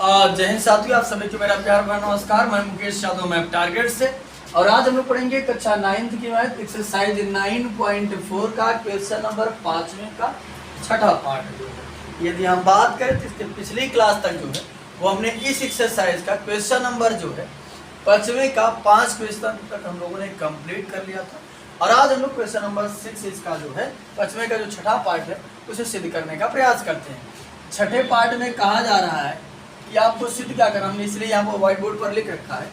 जय हिंद साथियों, आप सभी को मेरा प्यार भरा नमस्कार। मैं मुकेश यादव, मैप टारगेट से। और आज हम लोग पढ़ेंगे कक्षा 9th की मैथ एक्सरसाइज 9.4 का क्वेश्चन नंबर 5वें का छठा पार्ट जो है। यदि हम बात करें तो इसके पिछली क्लास तक जो है वो हमने इस एक्सरसाइज का क्वेश्चन नंबर जो है 5वें का 5 क्वेश्चन तक हम लोगों ने कंप्लीट कर लिया था। और आज हम लोग क्वेश्चन नंबर 6 इसका जो है 5वें का जो छठा पार्ट है उसे सिद्ध करने का प्रयास करते हैं। छठे पार्ट में कहा जा रहा है कि आपको सिद्ध क्या करना, हमने इसलिए यहाँ पर व्हाइट बोर्ड पर लिख रखा है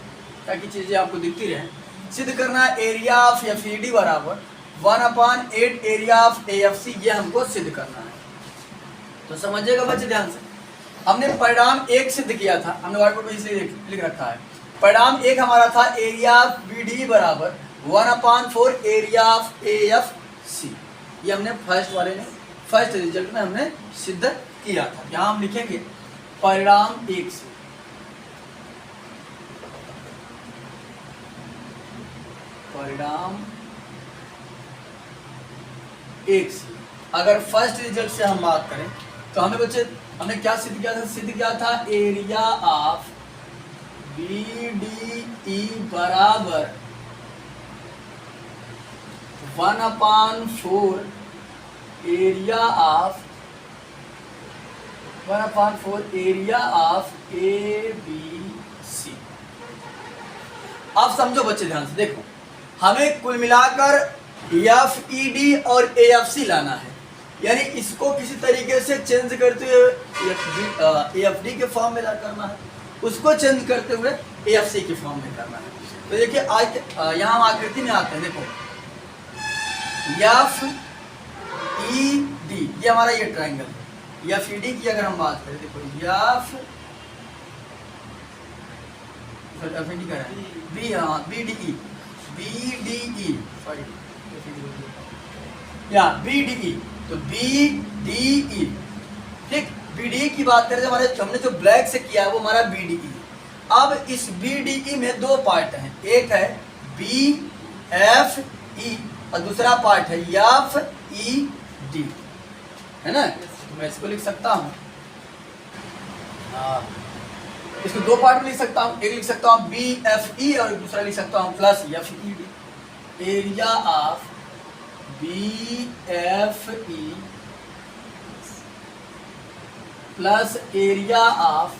ताकि चीज़ें आपको दिखती रहें। सिद्ध करना एरिया ऑफ एफईडी बराबर 1/8 एरिया ऑफ एएफसी, ये हमको सिद्ध करना है। तो समझिएगा बच्चे ध्यान से। हमने परिणाम 1 सिद्ध किया था, हमने व्हाइट बोर्ड पर इसलिए लिख रखा है। परिणाम 1 हमारा था एरिया ऑफ बीडी बराबर 1/4 एरिया ऑफ एएफसी। ये हमने फर्स्ट रिजल्ट में हमने सिद्ध किया था। यहाँ हम लिखेंगे परिणाम 1 से। परिणाम 1 से अगर फर्स्ट रिजल्ट से हम बात करें तो हमें बच्चे हमने क्या सिद्ध किया था? सिद्ध किया था एरिया ऑफ बीडीई बराबर 1/4 area of 1/4 area of ABC। अब समझो बच्चे ध्यान से, देखो हमें कुल मिलाकर FED और AFC लाना है, यानी इसको किसी तरीके से चेंज करते हुए AFD के फॉर्म में करना है, उसको चेंज करते हुए AFC के फॉर्म में करना है। तो देखिए आज यहाँ हम आकृति में आते हैं। देखो FED ये हमारा ये ट्राइंगल है। FED की अगर हम बात करें, देखो FED का है BDE सॉरी या BDE, तो BDE ठीक। BDE की बात करें तो हमने जो ब्लैक से किया है वो हमारा BDE। अब इस BDE में दो पार्ट हैं, एक है BFE और दूसरा पार्ट है FED, है ना। मैं इसको लिख सकता हूँ, इसको दो पार्ट में लिख सकता हूँ। एक लिख सकता हूँ BFE और दूसरा लिख सकता हूँ plus FED। Area of BFE plus area of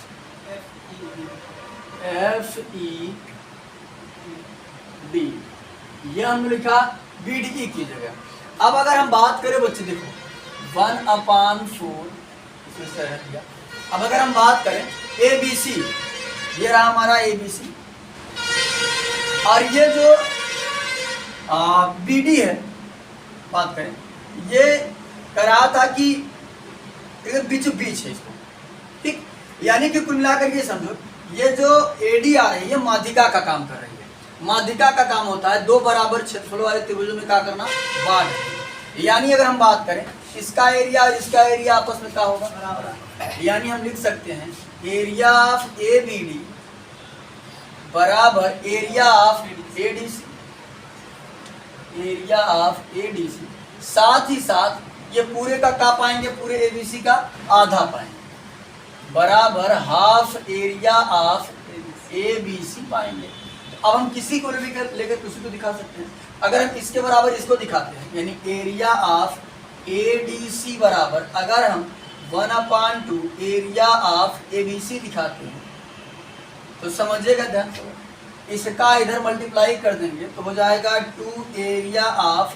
FED, ये हमने लिखा BDE की जगह। अब अगर हम बात करें बच्चे, देखो 1/4 इसमें से रख दिया। अब अगर हम बात करें ABC, ये रहा हमारा ABC, और ये जो BD है बात करें, ये करा था कि बीचों बीच है इसको, ठीक। यानी कि कुल मिलाकर ये समझो, ये जो AD आ रही है ये माध्यिका का काम कर रही है। माध्यिका का काम होता है दो बराबर क्षेत्रफल वाले त्रिभुजों में क्या करना, बांट। यानी अगर हम बात करें इसका एरिया और इसका एरिया आपस में क्या होगा, बराबर। यानी हम लिख सकते हैं एरिया ऑफ ABD बराबर area of ADC, area of ADC। साथ ही साथ ये पूरे का क्या पाएंगे, पूरे ABC का आधा पाएंगे, बराबर हाफ एरिया ऑफ ABC पाएंगे। तो अब हम किसी को लेकर किसी को दिखा सकते हैं। अगर हम इसके बराबर इसको दिखाते हैं, यानी एरिया ऑफ ADC बराबर अगर हम 1/2 एरिया ऑफ ABC दिखाते हैं तो समझिएगा ध्यान से, इसका इधर मल्टीप्लाई कर देंगे तो हो जाएगा 2 एरिया ऑफ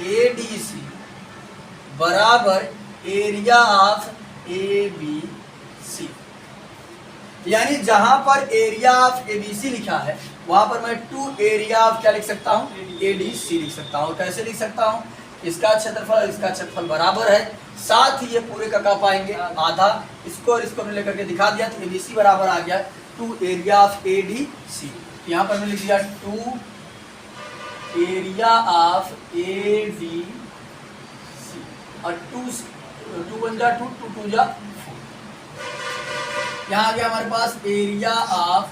ADC बराबर एरिया ऑफ ABC। यानी जहां पर एरिया ऑफ ABC लिखा है वहां पर मैं 2 एरिया ऑफ क्या लिख सकता हूं, ADC लिख सकता हूं। कैसे लिख सकता हूं, इसका क्षेत्रफल और इसका क्षेत्रफल बराबर है, साथ ही ये पूरे का पाएंगे आधा। इसको और इसको हमने लेकर के दिखा दिया तो ABC बराबर आ गया 2 एरिया ऑफ ADC। यहाँ पर मैंने लिख दिया 2 एरिया ऑफ ADC और 2 1 जा 2 2 जा 4। यहाँ आ गया हमारे पास area of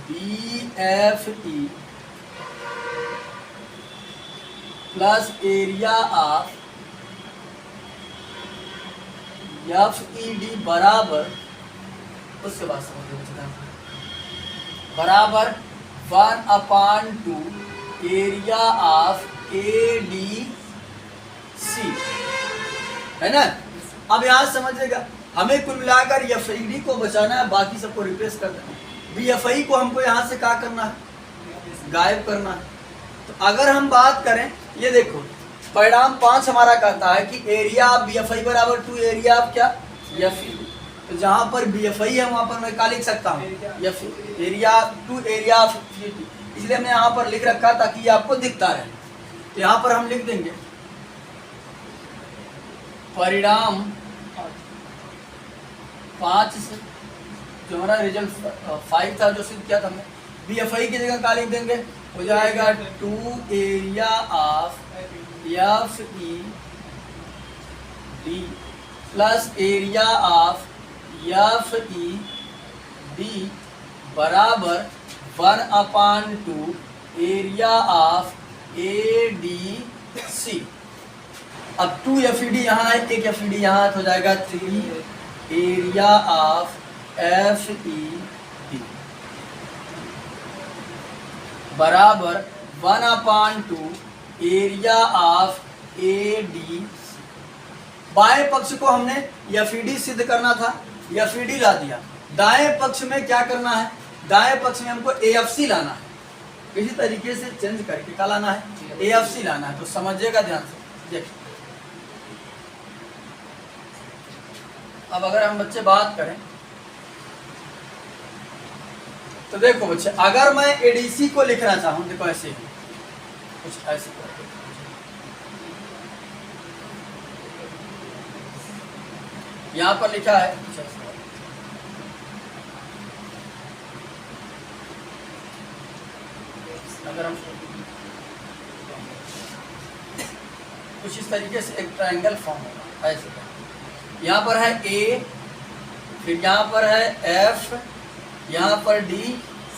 BFE plus area of FED बराबर उसके बाद समझो बच्चा, बराबर 1/2 एरिया ऑफ ADC, है ना। अब यहाँ समझिएगा, हमें कुल मिलाकर एफईडी को बचाना है, बाकी सबको रिप्लेस कर देना है। बीएफआई को हमको यहाँ से क्या करना है, गायब करना है। तो अगर हम बात करें, ये देखो परिणाम 5 हमारा कहता है कि एरिया ऑफ बीएफआई बराबर 2 एरिया ऑफ क्या, एफईडी। तो जहाँ पर बीएफआई है वहाँ पर मैं क्या लिख सकता हूँ, एरिया 2 एरिया ऑफ एफईडी, इसलिए हमने यहाँ पर लिख रखा ताकि ये आपको दिखता रहे। तो यहाँ पर हम लिख देंगे परिणाम 5 से, जो हमारा रिजल्ट 5 था जो सिद्ध किया था हमने, बीएफआई की जगह क्या लिख देंगे, हो जाएगा 2 area of FED plus area of FED बराबर 1/2 एरिया ऑफ ADC। अब 2 एफईडी यहाँ है, 1 एफईडी यहाँ, तो हो जाएगा 3 एरिया ऑफ FED बराबर 1/2 एरिया ऑफ ADC। बाएं पक्ष को हमने FED सिद्ध करना था, FED ला दिया। दाएं पक्ष में क्या करना है, दाएं पक्ष में हमको AFC लाना है, इसी तरीके से चेंज करके क्या लाना है, AFC लाना है। तो समझिएगा ध्यान से, देखिए अब अगर हम बच्चे बात करें तो देखो बच्चे, अगर मैं ADC को लिखना चाहूं, देखो ऐसे ही कुछ ऐसे करके, यहां पर लिखा है अगर हम कुछ इस तरीके से एक ट्रायंगल फॉर्म होगा, ऐसे यहाँ पर है A, फिर यहाँ पर है F, यहाँ पर D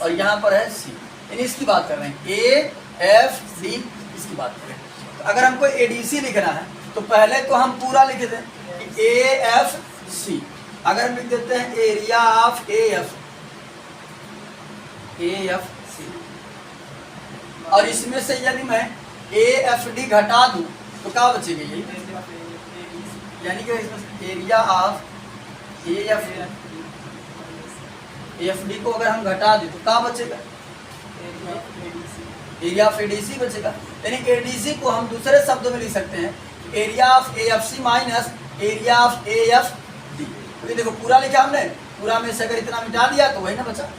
और यहाँ पर है C। यानी इसकी बात कर रहे हैं, A, F, D, इसकी बात कर रहे हैं। तो अगर हमको ADC लिखना है तो पहले तो हम पूरा लिख दें कि AFC। अगर हम लिख देते हैं एरिया ऑफ AFC, और इसमें से यदि मैं AFD घटा दूं तो क्या बचेगा, यही यानी कि एरिया ऑफ AFD को अगर हम घटा दें तो क्या बचेगा, एरिया ऑफ ADC बचेगा। यानी ADC को हम दूसरे शब्दों में लिख सकते हैं, area of AFC minus area of AFD। तो देखो पूरा लिखा हमने, पूरा में से अगर इतना मिटा दिया तो वही ना बचा।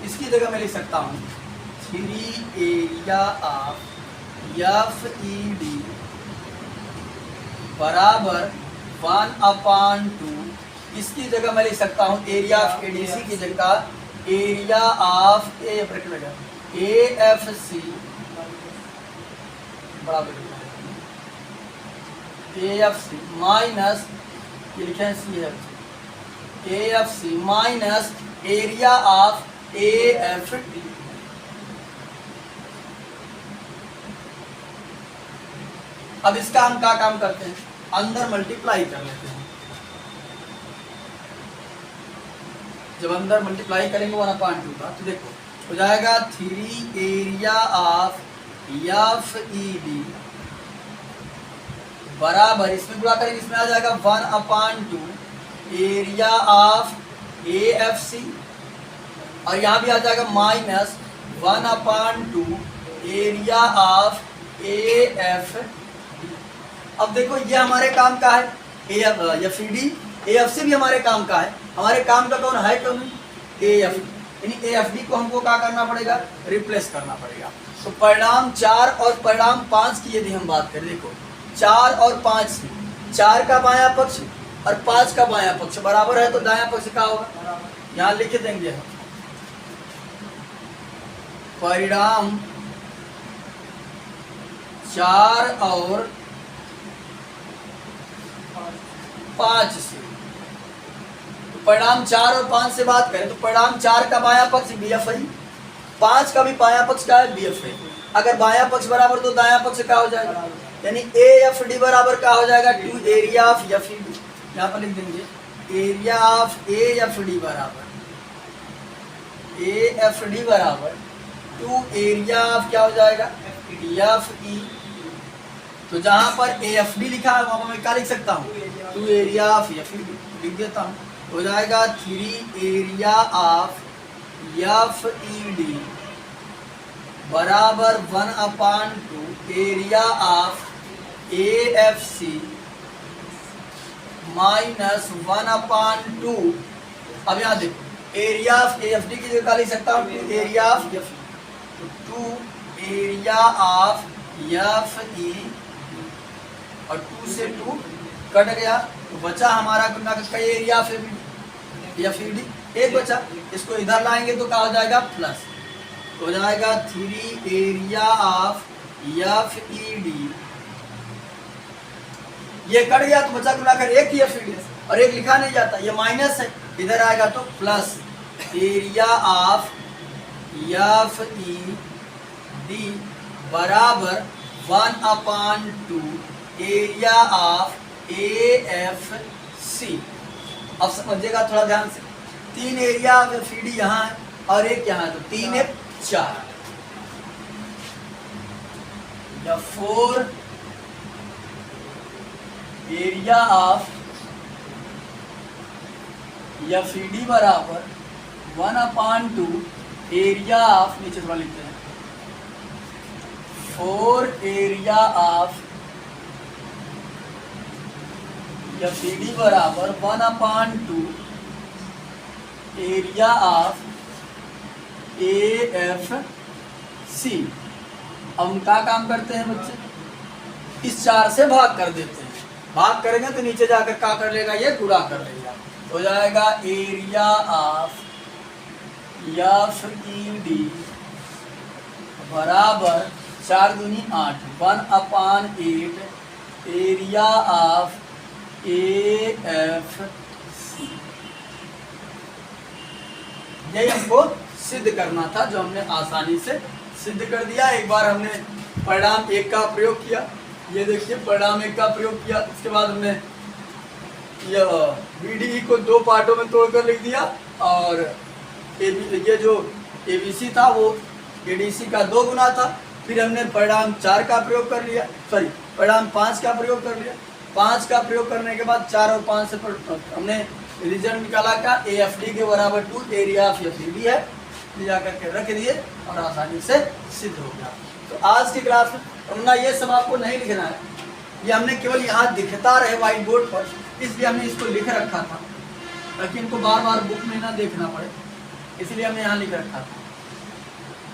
इसकी जगह मैं लिख सकता हूँ 3 एरिया ऑफ FED बराबर 1/2, इसकी जगह मैं लिख सकता हूँ एरिया ऑफ ADC की जगह एरिया ऑफ AFC बराबर AFC माइनस, ये लिखे हैं AFC minus area of AFD। अब इसका हम क्या काम करते हैं, अंदर मल्टीप्लाई कर लेते हैं। जब अंदर मल्टीप्लाई करेंगे 1/2 का, तो देखो हो जाएगा 3 एरिया ऑफ FED बराबर, इसमें गुणा करेंगे, इसमें आ जाएगा 1/2 एरिया ऑफ AFC, और यहाँ भी आ जाएगा माइनस 1/2 एरिया ऑफ AFD। अब देखो ये हमारे काम का है, FED, AFC भी हमारे काम का है। हमारे काम का कौन है, कौन AFD, यानी AFD को हमको क्या करना पड़ेगा, रिप्लेस करना पड़ेगा। तो परिणाम 4 और परिणाम 5 की यदि हम बात करें, देखो 4 और 5 से, 4 का बायां पक्ष और 5 का बायां पक्ष बराबर है, तो दायां पक्ष क्या होगा, यहाँ लिख देंगे हम परिणाम 4 और 5 से। तो परिणाम 4 और 5 से बात करें तो परिणाम 4 का बायां पक्ष BFI, 5 का भी बायां पक्ष क्या है, BFI। अगर बायां पक्ष बराबर तो दायां पक्ष क्या हो जाएगा, यानी AFD बराबर क्या हो जाएगा, 2 एरिया ऑफ FED। यहाँ पर लिख देंगे area of A F D बराबर टू एरिया ऑफ क्या हो जाएगा एफ ई। तो जहां पर ए एफ डी लिखा है वहां पर मैं क्या लिख सकता हूँ two area of F E लिख देता हूँ। हो जाएगा 3 area of F E D बराबर 1/2 area of A F C minus 1/2। अब यहाँ देखो area of A F D की जगह लिख सकता हूँ एरिया ऑफ एफ ई। तो 2 एरिया ऑफ एफ ई और 2 से 2 कट गया तो बचा हमारा कई area of F E D एक बचा। इसको इधर लाएंगे तो क्या हो जाएगा प्लस हो जाएगा 3 area of F E D. ये कट गया तो बचा मिलाकर एक ही एफ ई डी और एक लिखा नहीं जाता ये माइनस है इधर आएगा तो plus area of F E D बराबर 1/2 area of A F C. अब समझिएगा थोड़ा ध्यान से 3 area of F E D यहाँ है और एक यहाँ है तो 3 एक 4 या 4 area of F E D बराबर 1/2 एरिया ऑफ नीचे थोड़ा लिखते हैं 4 area of F E D बराबर 1/2 area of A F C. अब हम क्या काम करते हैं बच्चे इस 4 से भाग कर देते हैं। भाग करेंगे तो नीचे जाकर क्या कर लेगा ये गुणा कर लेगा। हो जाएगा area of F E D बराबर 4 दूनी 8 1/8 area of A F C. यही हमको सिद्ध करना था जो हमने आसानी से सिद्ध कर दिया। एक बार हमने परिणाम 1 का प्रयोग किया ये देखिए परिणाम 1 का प्रयोग किया। उसके बाद हमने यह बीडीई को 2 पार्टों में तोड़कर लिख दिया और ये जो एबीसी था वो एडीसी का 2 गुना था। फिर हमने परिणाम 4 का प्रयोग कर लिया परिणाम 5 का प्रयोग कर लिया। 5 का प्रयोग करने के बाद 4 और 5 से हमने रिजल्ट निकाला का ए एफ डी के बराबर 2 area of F E D है ले जाकर के रख दिए और आसानी से सिद्ध हो गया। तो आज की क्लास में वरना ये सब आपको नहीं लिखना है ये हमने केवल यहाँ दिखता रहे व्हाइट बोर्ड पर इसलिए हमने इसको लिख रखा था ताकि इनको बार बार बुक में ना देखना पड़े इसलिए हमने यहाँ लिख रखा था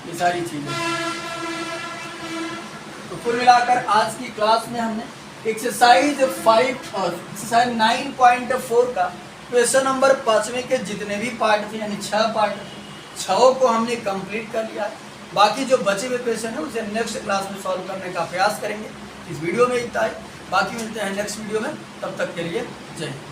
ये सारी चीजें। तो कुल मिलाकर आज की क्लास में हमने एक्सरसाइज 9.4 का क्वेश्चन नंबर 5वें के जितने भी पार्ट थे यानी 6 पार्ट थे 6 को हमने कंप्लीट कर लिया। बाकी जो बचे हुए क्वेश्चन है उसे नेक्स्ट क्लास में सॉल्व करने का प्रयास करेंगे। इस वीडियो में इतना ही बाकी मिलते हैं नेक्स्ट वीडियो में तब तक के लिए जय हिंद।